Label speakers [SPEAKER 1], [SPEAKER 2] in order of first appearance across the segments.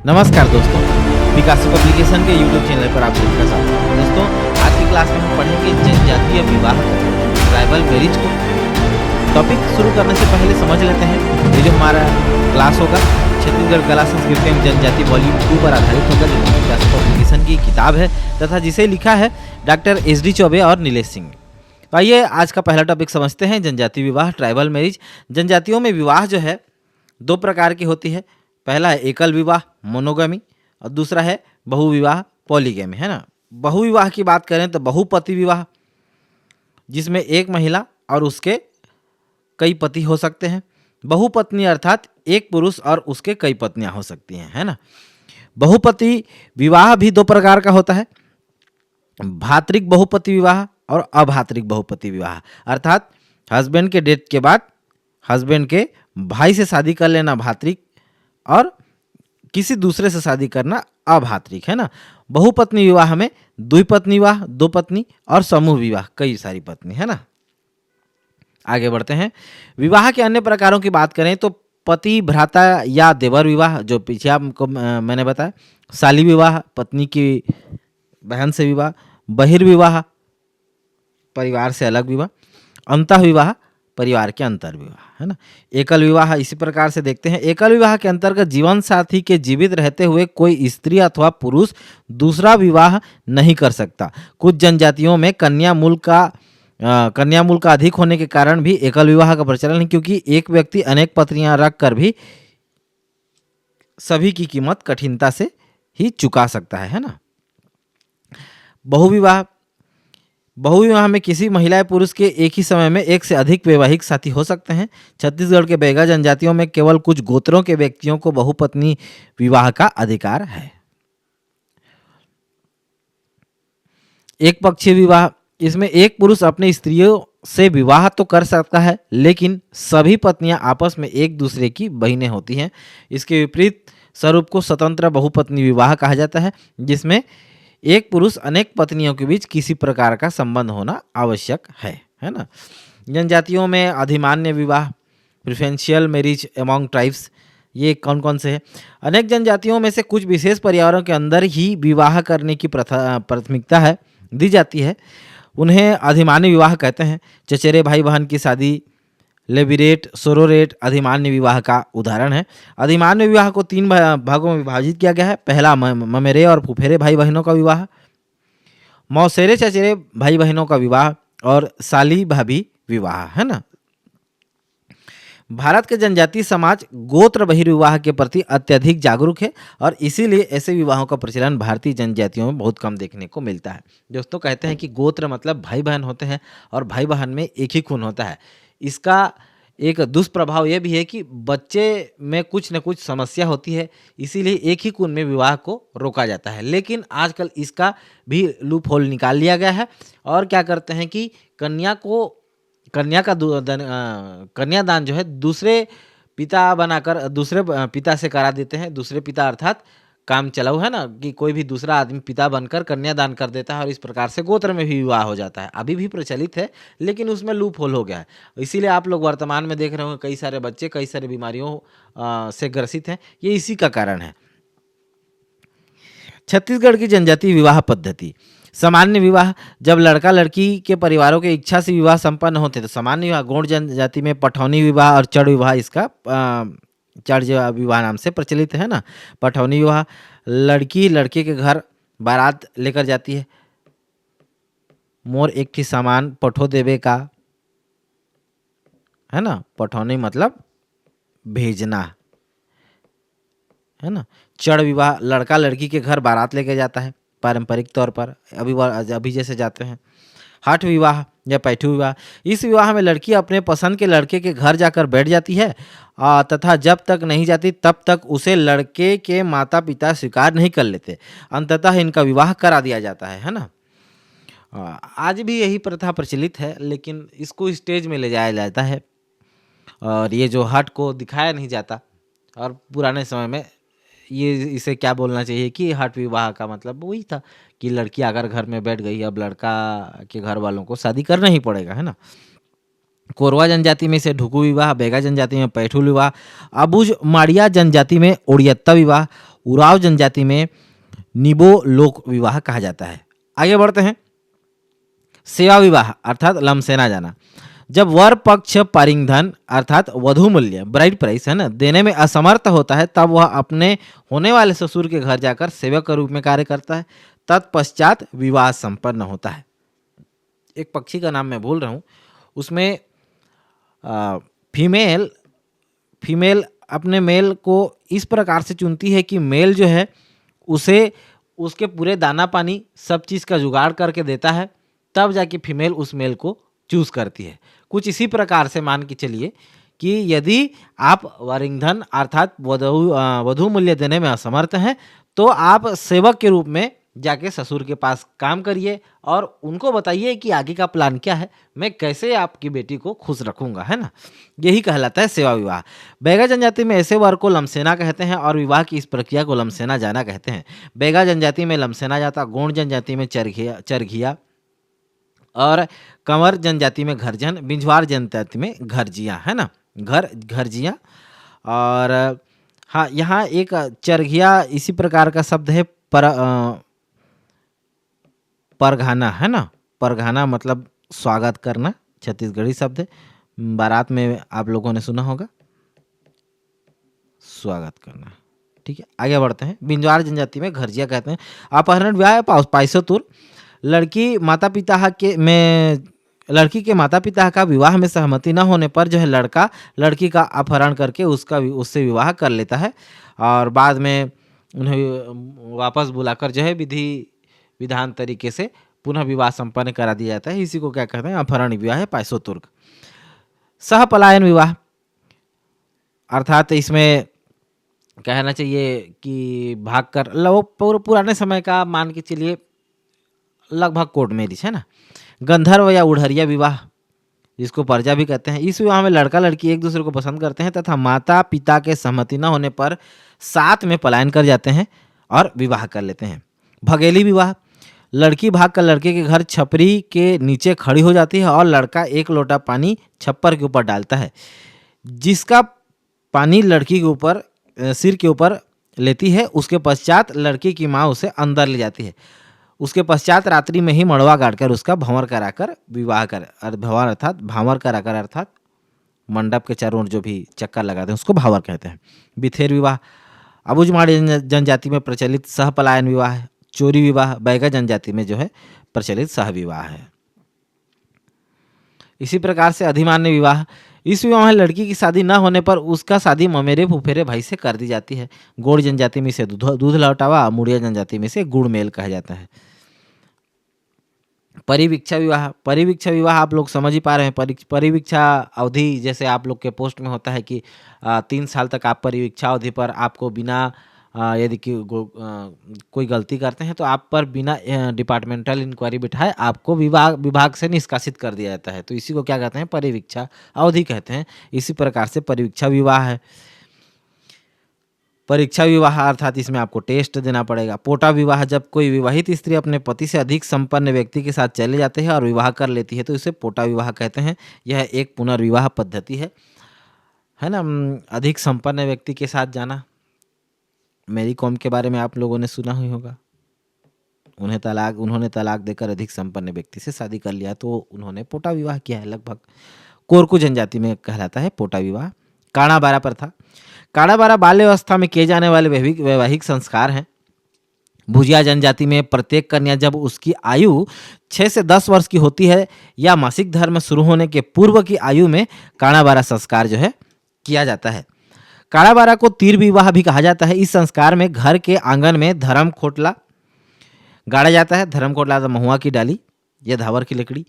[SPEAKER 1] नमस्कार दोस्तों, विकास पब्लिकेशन के यूट्यूब चैनल पर आप सबका स्वागत है। दोस्तों, आज की क्लास में हम पढ़ेंगे जनजातीय विवाह ट्राइबल मैरिज को। टॉपिक शुरू करने से पहले समझ लेते हैं ये जो हमारा क्लास होगा छत्तीसगढ़ कला संस्कृति एवं जनजाति वॉल्यूम 2 पर आधारित होगा, जो विकास पब्लिकेशन की किताब है तथा जिसे लिखा है डॉक्टर एस.डी. चौबे और नीलेश सिंह। तो आइए आज का पहला टॉपिक समझते हैं, जनजातीय विवाह ट्राइबल मैरिज। जनजातियों में विवाह जो है दो प्रकार की होती है। पहला है एकल विवाह मोनोगमी और दूसरा है बहुविवाह पॉलीगमी, है ना। बहुविवाह की बात करें तो बहुपति विवाह, जिसमें एक महिला और उसके कई पति हो सकते हैं। बहुपत्नी अर्थात एक पुरुष और उसके कई पत्नियां हो सकती हैं, है ना। बहुपति विवाह भी दो प्रकार का होता है, भातृक बहुपति विवाह और अभातृक बहुपति विवाह। अर्थात हस्बैंड के डेथ के बाद हस्बैंड के भाई से शादी कर लेना भातृक और किसी दूसरे से शादी करना अभातृक, है ना। बहुपत्नी विवाह में द्विपत्नी विवाह दो पत्नी और समूह विवाह कई सारी पत्नी, है ना। आगे बढ़ते हैं। विवाह के अन्य प्रकारों की बात करें तो पति भ्राता या देवर विवाह, जो पीछे आपको मैंने बताया, शाली विवाह पत्नी की बहन से विवाह, बहिर्विवाह परिवार से अलग विवाह, अंतः विवाह परिवार के अंतर विवाह, है ना। एकल विवाह इसी प्रकार से देखते हैं। एकल विवाह के अंतर्गत जीवन साथी के जीवित रहते हुए कोई स्त्री अथवा पुरुष दूसरा विवाह नहीं कर सकता। कुछ जनजातियों में कन्या मूल का अधिक होने के कारण भी एकल विवाह का प्रचलन है, क्योंकि एक व्यक्ति अनेक पत्नियां रख कर भी सभी की कीमत कठिनता से ही चुका सकता है ना। बहुविवाह में किसी महिला या पुरुष के एक ही समय में एक से अधिक वैवाहिक साथी हो सकते हैं। छत्तीसगढ़ के बैगा जनजातियों में केवल कुछ गोत्रों के व्यक्तियों को बहुपत्नी विवाह का अधिकार है। एक पक्षीय विवाह, इसमें एक पुरुष अपनी स्त्रियों से विवाह तो कर सकता है, लेकिन सभी पत्नियां आपस में एक दूसरे की बहिनें होती हैं। इसके विपरीत स्वरूप को स्वतंत्र बहुपत्नी विवाह कहा जाता है, जिसमें एक पुरुष अनेक पत्नियों के बीच किसी प्रकार का संबंध होना आवश्यक है ना। जनजातियों में अधिमान्य विवाह प्रिफरेंशियल मैरिज अमॉन्ग ट्राइब्स, ये कौन कौन से हैं? अनेक जनजातियों में से कुछ विशेष परिवारों के अंदर ही विवाह करने की प्राथमिकता दी जाती है, उन्हें अधिमान्य विवाह कहते हैं। चचेरे भाई बहन की शादी लेबिरेट सोरोरेट अधिमान्य विवाह का उदाहरण है। अधिमान्य विवाह को तीन भागों में विभाजित किया गया है। पहला ममेरे और फुफेरे भाई बहनों का विवाह, मौसेरे चचेरे भाई बहनों का विवाह और साली भाभी विवाह, है ना। भारत के जनजातीय समाज गोत्र बहिर्विवाह के प्रति अत्यधिक जागरूक है और इसीलिए ऐसे विवाहों का प्रचलन भारतीय जनजातियों में बहुत कम देखने को मिलता है। दोस्तों, कहते हैं कि गोत्र मतलब भाई बहन होते हैं और भाई बहन में एक ही खून होता है। इसका एक दुष्प्रभाव यह भी है कि बच्चे में कुछ न कुछ समस्या होती है, इसीलिए एक ही खून में विवाह को रोका जाता है। लेकिन आजकल इसका भी लूप होल निकाल लिया गया है और क्या करते हैं कि कन्यादान जो है दूसरे पिता बनाकर दूसरे पिता से करा देते हैं। दूसरे पिता अर्थात काम चलाऊ, है ना, कि कोई भी दूसरा आदमी पिता बनकर कन्यादान कर देता है और इस प्रकार से गोत्र में भी विवाह हो जाता है। अभी भी प्रचलित है, लेकिन उसमें लूप होल हो गया है। इसीलिए आप लोग वर्तमान में देख रहे हो कई सारे बच्चे कई सारी बीमारियों से ग्रसित हैं, ये इसी का कारण है। छत्तीसगढ़ की जनजातीय विवाह पद्धति, सामान्य विवाह, जब लड़का लड़की के परिवारों के इच्छा से विवाह संपन्न होते तो सामान्य विवाह। गौड़ जनजाति में पठौनी विवाह और चढ़ विवाह इसका चढ़ विवाह नाम से प्रचलित है ना। पठौनी विवाह, लड़की लड़के के घर बारात लेकर जाती है, मोर एक ही सामान पठो देवे का, है ना। पठौनी मतलब भेजना, है ना। चढ़ विवाह, लड़का लड़की के घर बारात लेके जाता है पारंपरिक तौर पर, अभी जैसे जाते हैं। हठ विवाह या पैठू विवाह, इस विवाह में लड़की अपने पसंद के लड़के के घर जाकर बैठ जाती है तथा जब तक नहीं जाती तब तक उसे लड़के के माता पिता स्वीकार नहीं कर लेते। अंततः इनका विवाह करा दिया जाता है ना। आज भी यही प्रथा प्रचलित है, लेकिन इसको स्टेज में ले जाया जाता है और ये जो हट को दिखाया नहीं जाता। और पुराने समय में इसे क्या बोलना चाहिए कि हठ विवाह का मतलब वही था कि लड़की अगर घर में बैठ गई, अब लड़का के घर वालों को शादी करना ही पड़ेगा, है ना। कोरवा जनजाति में से ढुकू विवाह, बैगा जनजाति में पैठू विवाह, अबुझ माड़िया जनजाति में ओडियत्ता विवाह, उराव जनजाति में निबो लोक विवाह कहा जाता है। आगे बढ़ते हैं। सेवा विवाह अर्थात लमसेना जाना। जब वर पक्ष पारिंगधन अर्थात वधु मूल्य ब्राइड प्राइस है ना देने में असमर्थ होता है, तब वह अपने होने वाले ससुर के घर जाकर सेवक के रूप में कार्य करता है। तत्पश्चात विवाह संपन्न होता है। एक पक्षी का नाम मैं भूल रहा हूँ, उसमें फीमेल अपने मेल को इस प्रकार से चुनती है कि मेल जो है उसे उसके पूरे दाना पानी सब चीज़ का जुगाड़ करके देता है, तब जाके फीमेल उस मेल को चूज करती है। कुछ इसी प्रकार से मान के चलिए कि यदि आप वरिंगधन अर्थात वधु मूल्य देने में असमर्थ हैं, तो आप सेवक के रूप में जाके ससुर के पास काम करिए और उनको बताइए कि आगे का प्लान क्या है, मैं कैसे आपकी बेटी को खुश रखूंगा, है ना। यही कहलाता है सेवा विवाह। बैगा जनजाति में ऐसे वर को लमसेना कहते हैं और विवाह की इस प्रक्रिया को लमसेना जाना कहते हैं। बैगा जनजाति में लमसेना जाता, गोंड जनजाति में चरघिया और कंवर जनजाति में घरजन, बिंझवार जनजाति में घरजिया, है ना, घरजिया। और हाँ, यहाँ एक चरघिया इसी प्रकार का शब्द है, परघाना, है ना। परघाना मतलब स्वागत करना, छत्तीसगढ़ी शब्द है। बारात में आप लोगों ने सुना होगा, स्वागत करना। ठीक है, आगे बढ़ते हैं। बिंझवार जनजाति में घरजिया कहते हैं। अपहरण विवाह पाइसोतुर। लड़की के माता पिता का विवाह में सहमति न होने पर जो है लड़का लड़की का अपहरण करके उससे विवाह कर लेता है और बाद में उन्हें वापस बुलाकर जो है विधान तरीके से पुनः विवाह संपन्न करा दिया जाता है। इसी को क्या कहते हैं, अपहरण विवाह है पाइसोतुर्क। सहपलायन विवाह अर्थात इसमें कहना चाहिए कि भागकर, वो पुराने समय का मान के चलिए लगभग कोर्ट मैरिज, है ना। गंधर्व या उड़हरिया विवाह जिसको पर्जा भी कहते हैं। इस विवाह में लड़का लड़की एक दूसरे को पसंद करते हैं तथा माता पिता के सहमति न होने पर साथ में पलायन कर जाते हैं और विवाह कर लेते हैं। भगेली विवाह। लड़की भागकर लड़के के घर छपरी के नीचे खड़ी हो जाती है और लड़का एक लोटा पानी छप्पर के ऊपर डालता है, जिसका पानी लड़की के ऊपर सिर के ऊपर लेती है। उसके पश्चात लड़की की माँ उसे अंदर ले जाती है। उसके पश्चात रात्रि में ही मड़वा गाड़कर उसका भंवर कराकर विवाह कर, भंवर अर्थात भांवर कराकर अर्थात मंडप के चारों ओर जो भी चक्कर लगाते हैं उसको भांवर कहते हैं। बिथेर विवाह अबुझमाड़ी जनजाति में प्रचलित सहपलायन विवाह है। चोरी विवाह बैगा जनजाति में जो है प्रचलित सह विवाह है। इसी प्रकार से अधिमान्य विवाह। इस विवाह में लड़की की शादी न होने पर उसका शादी ममेरे फुफेरे भाई से कर दी जाती है। गोड़ जनजाति में इसे दूध लौटावा, मुड़िया जनजाति में से गुड़ मेल कहा जाता है। परिवीक्षा विवाह। परिवीक्षा विवाह आप लोग समझ ही पा रहे हैं। परिवीक्षा अवधि जैसे आप लोग के पोस्ट में होता है कि 3 साल तक आप परिवीक्षा अवधि पर आपको बिना यदि कोई गलती करते हैं तो आप पर बिना डिपार्टमेंटल इंक्वायरी बिठाए आपको विभाग से निष्कासित कर दिया जाता है। तो इसी को क्या कहते हैं, परिवीक्षा अवधि कहते हैं। इसी प्रकार से परिवीक्षा विवाह है। परीक्षा विवाह अर्थात इसमें आपको टेस्ट देना पड़ेगा। पोटा विवाह जब कोई विवाहित स्त्री अपने पति से अधिक संपन्न व्यक्ति के साथ चले जाते हैं और विवाह कर लेती है तो इसे पोटा विवाह कहते हैं। यह एक पुनर्विवाह पद्धति है ना। अधिक संपन्न व्यक्ति के साथ जाना। मेरी कॉम के बारे में आप लोगों ने सुना ही होगा। उन्होंने तलाक देकर अधिक संपन्न व्यक्ति से शादी कर लिया तो उन्होंने पोटा विवाह किया है। लगभग कोरकू जनजाति में कहलाता है पोटा विवाह। काणा बारा प्रथा। काणा बारा बाल्यावस्था में किए जाने वाले वैवाहिक संस्कार हैं। भुजिया जनजाति में प्रत्येक कन्या जब उसकी आयु 6 से 10 वर्ष की होती है या मासिक धर्म शुरू होने के पूर्व की आयु में काणा बारा संस्कार जो है किया जाता है। काणा बारा को तीर विवाह भी कहा जाता है। इस संस्कार में घर के आंगन में धर्म खोटला गाड़ा जाता है। धर्म खोटला तो महुआ की डाली या धावर की लकड़ी।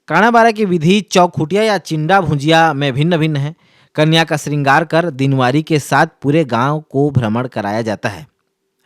[SPEAKER 1] काणा बारा की विधि चौखुटिया या चिंडा भुजिया में भिन्न भिन्न है। कन्या का श्रृंगार कर दिनवारी के साथ पूरे गांव को भ्रमण कराया जाता है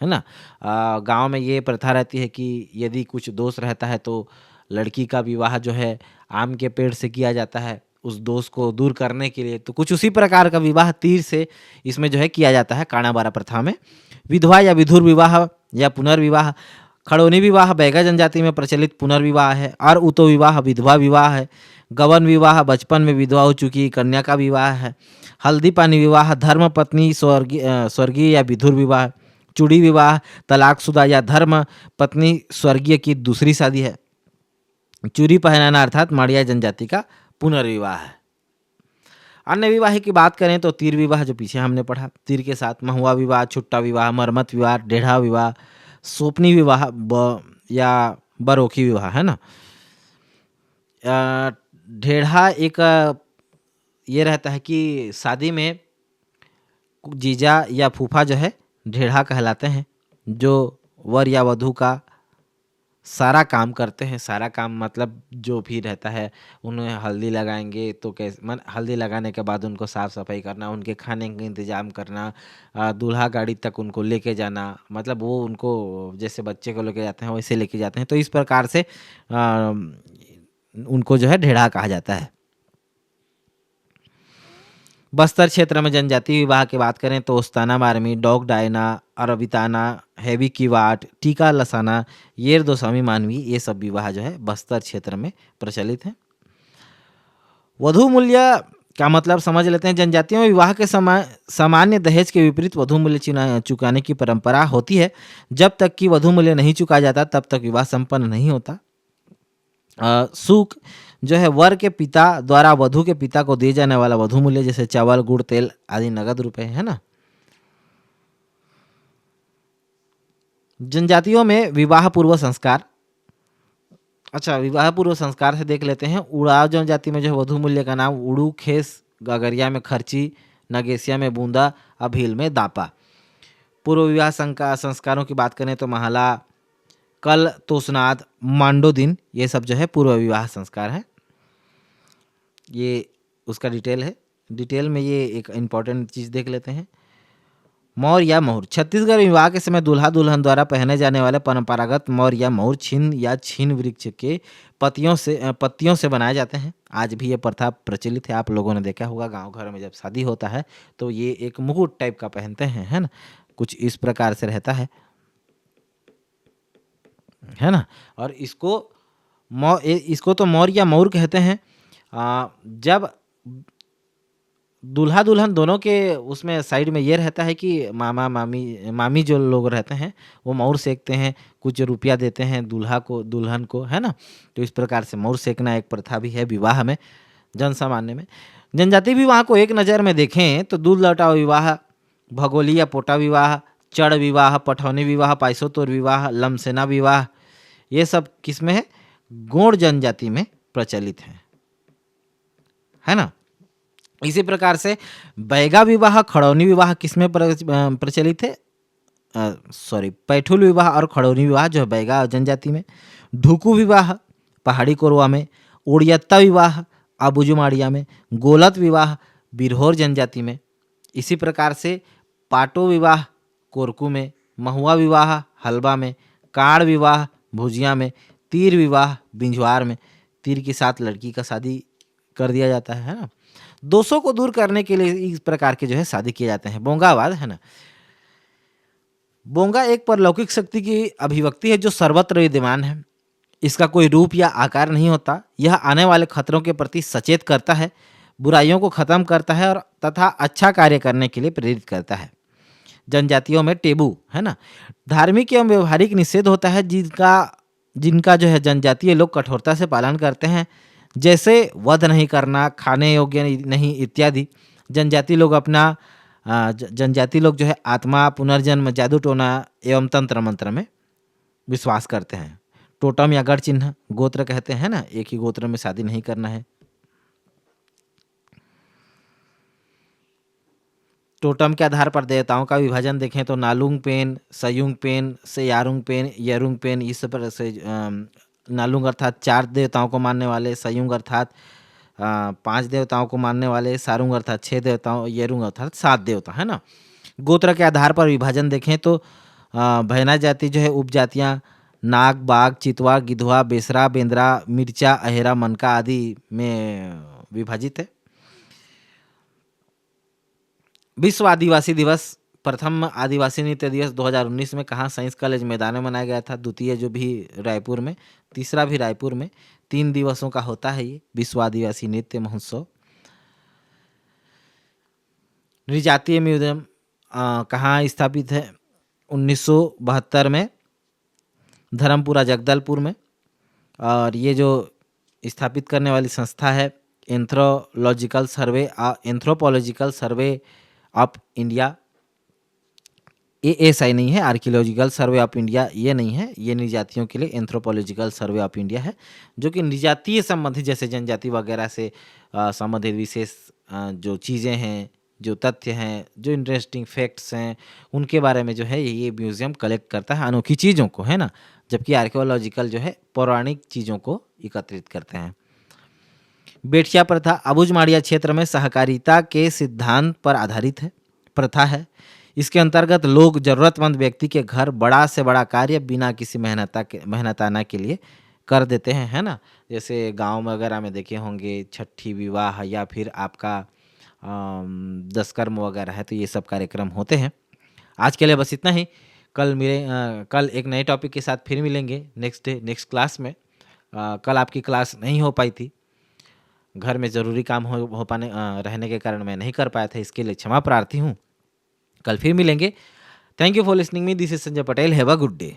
[SPEAKER 1] ना। गांव में ये प्रथा रहती है कि यदि कुछ दोष रहता है तो लड़की का विवाह जो है आम के पेड़ से किया जाता है उस दोष को दूर करने के लिए। तो कुछ उसी प्रकार का विवाह तीर से इसमें जो है किया जाता है काणा बारा प्रथा में। विधवा या विधुर विवाह या पुनर्विवाह। खड़ोनी विवाह बैगा जनजाति में प्रचलित पुनर्विवाह है और उतो विवाह विधवा विवाह है। गवन विवाह बचपन में विधवा हो चुकी कन्या का विवाह है। हल्दी पानी विवाह धर्म पत्नी स्वर्गीय या विधुर विवाह। चूड़ी विवाह तलाकशुदा या धर्म पत्नी स्वर्गीय की दूसरी शादी है। चूड़ी पहनाना अर्थात माड़िया जनजाति का पुनर्विवाह है। अन्य विवाह की बात करें तो तीर विवाह जो पीछे हमने पढ़ा, तीर के साथ महुआ विवाह, छुट्टा विवाह, मरमत विवाह, ढेढ़ा विवाह, सोपनी विवाह या बरोखी विवाह, है ना। ढेढ़ा एक ये रहता है कि शादी में जीजा या फूफा जो है ढेढ़ा कहलाते हैं, जो वर या वधू का सारा काम करते हैं। सारा काम मतलब जो भी रहता है, उन्हें हल्दी लगाएंगे तो कैसे हल्दी लगाने के बाद उनको साफ़ सफाई करना, उनके खाने का इंतज़ाम करना, दूल्हा गाड़ी तक उनको लेके जाना, मतलब वो उनको जैसे बच्चे को लेके जाते हैं वैसे लेके जाते हैं। तो इस प्रकार से उनको जो है ढेढ़ा कहा जाता है। बस्तर क्षेत्र में जनजातीय विवाह की बात करें तो ओस्ताना मारमी, डॉग डायना, अरबिताना, हैवी किवाट, टीका लसाना, येर दोसामी मानवी, ये सब विवाह जो है बस्तर क्षेत्र में प्रचलित हैं। वधू मूल्य का मतलब समझ लेते हैं। जनजातियों में विवाह के सामान्य दहेज के विपरीत वधू मूल्य चुकाने की परंपरा होती है। जब तक कि वधू मूल्य नहीं चुकाया जाता तब तक विवाह संपन्न नहीं होता। सूक जो है वर के पिता द्वारा वधू के पिता को दिए जाने वाला वधू मूल्य, जैसे चावल, गुड़, तेल आदि नगद रुपए, है ना। जनजातियों में विवाह पूर्व संस्कार। अच्छा, विवाह पूर्व संस्कार से देख लेते हैं। उड़ाव जनजाति में जो है वधू मूल्य का नाम उड़ू, खेस, गगरिया में खर्ची, नगेसिया में बूंदा, अभील में दापा। पूर्व विवाह संस्कारों की बात करें तो महला, कल, तोसनाद, मांडो दिन, ये सब जो है पूर्व विवाह संस्कार है। ये उसका डिटेल है। डिटेल में ये एक इम्पॉर्टेंट चीज़ देख लेते हैं। मौर या मोहर। छत्तीसगढ़ विवाह के समय दूल्हा दुल्हन द्वारा पहने जाने वाले परंपरागत मौर या मोहर छीन या छीन वृक्ष के पत्तियों से बनाए जाते हैं। आज भी ये प्रथा प्रचलित है। आप लोगों ने देखा होगा गांव घर में जब शादी होता है तो ये एक मुकुट टाइप का पहनते हैं, है ना। कुछ इस प्रकार से रहता है ना। और इसको तो मौर या मोर कहते हैं। जब दूल्हा दुल्हन दोनों के उसमें साइड में ये रहता है कि मामा मामी जो लोग रहते हैं वो मोर सेकते हैं, कुछ रुपया देते हैं दूल्हा को दुल्हन को, है ना। तो इस प्रकार से मोर सेकना एक प्रथा भी है विवाह में, जन सामान्य में। जनजाति विवाह को एक नज़र में देखें तो दूध लौटाओ विवाह, भगोली या पोटा विवाह, चढ़ विवाह, पठौनी विवाह, पाइसोतोर विवाह, लमसेना विवाह, ये सब किसमें है? गोंड जनजाति में प्रचलित है ना। इसी प्रकार से बैगा विवाह, खड़ौनी विवाह किसमें प्रचलित है? पैठुल विवाह और खड़ौनी विवाह जो है बैगा जनजाति में। ढुकू विवाह पहाड़ी कोरवा में। उड़ियत्ता विवाह आबुजुमाड़िया में। गोलत विवाह बिरहोर जनजाति में। इसी प्रकार से पाटो विवाह कोरकू में। महुआ विवाह हलबा में। काड़ विवाह भुजिया में। तीर विवाह बिंझवार में। तीर के साथ लड़की का शादी कर दिया जाता है ना। दोषों को दूर करने के लिए इस प्रकार के जो है शादी किए जाते हैं। बोंगावाद, है ना। बोंगा एक परलौकिक शक्ति की अभिव्यक्ति है जो सर्वत्र विद्यमान है। इसका कोई रूप या आकार नहीं होता। यह आने वाले खतरों के प्रति सचेत करता है, बुराइयों को खत्म करता है और तथा अच्छा कार्य करने के लिए प्रेरित करता है। जनजातियों में टेबू, है ना, धार्मिक एवं व्यवहारिक निषेध होता है जिनका जो है जनजातीय लोग कठोरता से पालन करते हैं, जैसे वध नहीं करना, खाने योग्य नहीं इत्यादि। जनजाति लोग जो है आत्मा, पुनर्जन्म, जादू टोना एवं तंत्र मंत्र में विश्वास करते हैं। टोटम या गढ़ चिन्ह गोत्र कहते हैं ना, एक ही गोत्र में शादी नहीं करना है। टोटम के आधार पर देवताओं का विभाजन देखें तो नालुंग पेन, सयुंग पेन, सेयारुंग पेन, यरुंग पेन, इस पर से नालुंग अर्थात 4 देवताओं को मानने वाले, सयुंग अर्थात 5 देवताओं को मानने वाले, सारुंग अर्थात 6 देवताओं, येरुंग अर्थात 7 देवता, है ना। गोत्र के आधार पर विभाजन देखें तो भैना जाति जो है उपजातियाँ नाग, बाघ, चितवा, गिधवा, बेसरा, बेंद्रा, मिर्चा, अहेरा, मनका आदि में विभाजित है। विश्व आदिवासी दिवस, प्रथम आदिवासी नृत्य दिवस 2019 में कहाँ? साइंस कॉलेज मैदान में मनाया गया था। द्वितीय जो भी रायपुर में, तीसरा भी रायपुर में। 3 दिवसों का होता है ये विश्व आदिवासी नृत्य महोत्सव। नृजातीय म्यूजियम कहाँ स्थापित है? 1972 में धर्मपुरा जगदलपुर में। और ये जो स्थापित करने वाली संस्था है anthropological survey of India, ASI नहीं है, आर्कियोलॉजिकल सर्वे ऑफ इंडिया ये नहीं है, ये निर्जातियों के लिए एंथ्रोपोलॉजिकल सर्वे ऑफ इंडिया है, जो कि निर्जातीय संबंधित जैसे जनजाति वगैरह से संबंधित विशेष जो चीज़ें हैं, जो तथ्य हैं, जो इंटरेस्टिंग फैक्ट्स हैं, उनके बारे में जो है ये म्यूज़ियम कलेक्ट करता है, अनोखी चीज़ों को, है ना। जबकि आर्कियोलॉजिकल जो है पौराणिक चीज़ों को एकत्रित करते हैं। बेठिया प्रथा अबुझमाड़िया क्षेत्र में सहकारिता के सिद्धांत पर आधारित है प्रथा है। इसके अंतर्गत लोग जरूरतमंद व्यक्ति के घर बड़ा से बड़ा कार्य बिना किसी मेहनताना के लिए कर देते हैं, है ना। जैसे गांव वगैरह में देखे होंगे छठी विवाह या फिर आपका दशकर्म वगैरह है, तो ये सब कार्यक्रम होते हैं। आज के लिए बस इतना ही। कल एक नए टॉपिक के साथ फिर मिलेंगे नेक्स्ट क्लास में। कल आपकी क्लास नहीं हो पाई थी, घर में ज़रूरी काम रहने के कारण मैं नहीं कर पाया था, इसके लिए क्षमा प्रार्थी हूँ। कल फिर मिलेंगे। Thank you for listening me, this is Sanjay Patel. Have a good day.